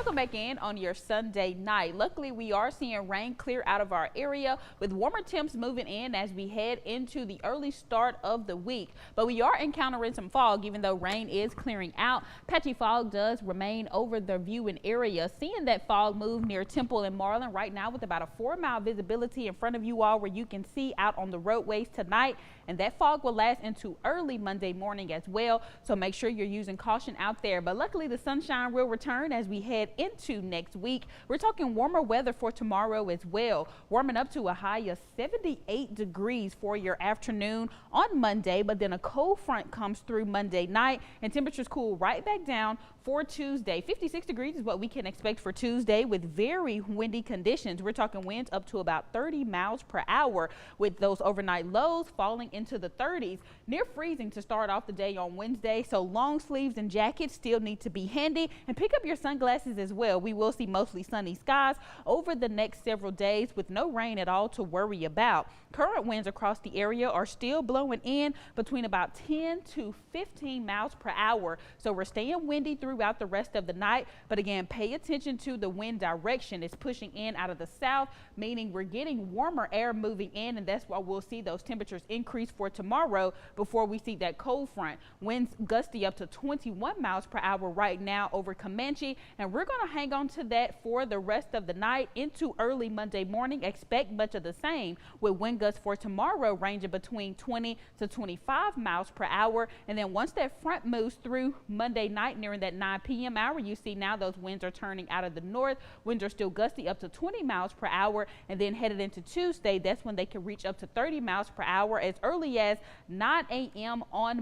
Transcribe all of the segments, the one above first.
Welcome back in on your Sunday night. Luckily, we are seeing rain clear out of our area with warmer temps moving in as we head into the early start of the week. But we are encountering some fog, even though rain is clearing out. Patchy fog does remain over the viewing area. Seeing that fog move near Temple and Marlin right now with about a 4-mile visibility in front of you all where you can see out on the roadways tonight. And that fog will last into early Monday morning as well. So make sure you're using caution out there. But luckily, the sunshine will return as we head into next week. We're talking warmer weather for tomorrow as well, warming up to a high of 78 degrees for your afternoon on Monday. But then a cold front comes through Monday night and temperatures cool right back down for Tuesday. 56 degrees is what we can expect for Tuesday with very windy conditions. We're talking winds up to about 30 miles per hour with those overnight lows falling into the 30s, near freezing to start off the day on Wednesday. So long sleeves and jackets still need to be handy, and pick up your sunglasses as well. We will see mostly sunny skies over the next several days with no rain at all to worry about. Current winds across the area are still blowing in between about 10 to 15 miles per hour. So we're staying windy throughout the rest of the night. But again, pay attention to the wind direction. It's pushing in out of the south, meaning we're getting warmer air moving in, and that's why we'll see those temperatures increase for tomorrow before we see that cold front. Winds gusty up to 21 miles per hour right now over Comanche, and we're going to hang on to that for the rest of the night into early Monday morning. Expect much of the same with wind gusts for tomorrow ranging between 20 to 25 miles per hour. And then once that front moves through Monday night nearing that 9 p.m. hour, you see now those winds are turning out of the north. Winds are still gusty up to 20 miles per hour, and then headed into Tuesday, that's when they can reach up to 30 miles per hour as early as 9 a.m. on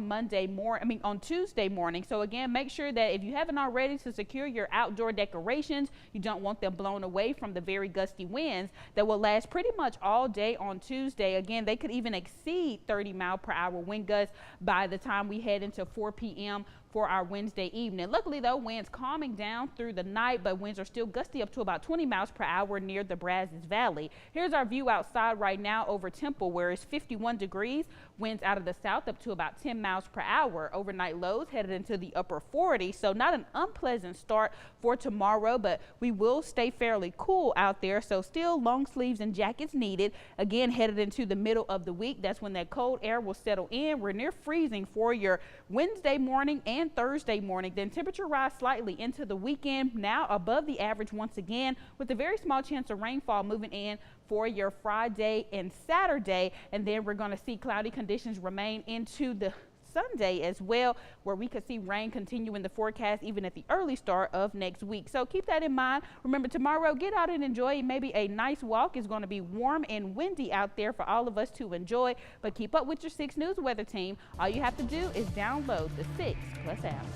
on Tuesday morning. So again, make sure that if you haven't already, to secure your outdoor decorations. You don't want them blown away from the very gusty winds that will last pretty much all day on Tuesday. Again, they could even exceed 30 mile per hour wind gusts by the time we head into 4 p.m. for our Wednesday evening. Luckily though, winds calming down through the night, but winds are still gusty up to about 20 miles per hour near the Brazos Valley. Here's our view outside right now over Temple, where it's 51 degrees, winds out of the south up to about 10 miles per hour. Overnight lows headed into the upper 40s, so not an unpleasant start for tomorrow, but we will stay fairly cool out there, so still long sleeves and jackets needed. Again, headed into the middle of the week, that's when that cold air will settle in. We're near freezing for your Wednesday morning and Thursday morning. Then temperature rise slightly into the weekend, now above the average once again, with a very small chance of rainfall moving in for your Friday and Saturday. And then we're going to see cloudy conditions remain into the Sunday as well, where we could see rain continue in the forecast even at the early start of next week. So keep that in mind. Remember, tomorrow, get out and enjoy maybe a nice walk. It's going to be warm and windy out there for all of us to enjoy. But keep up with your 6 News weather team. All you have to do is download the 6 Plus app.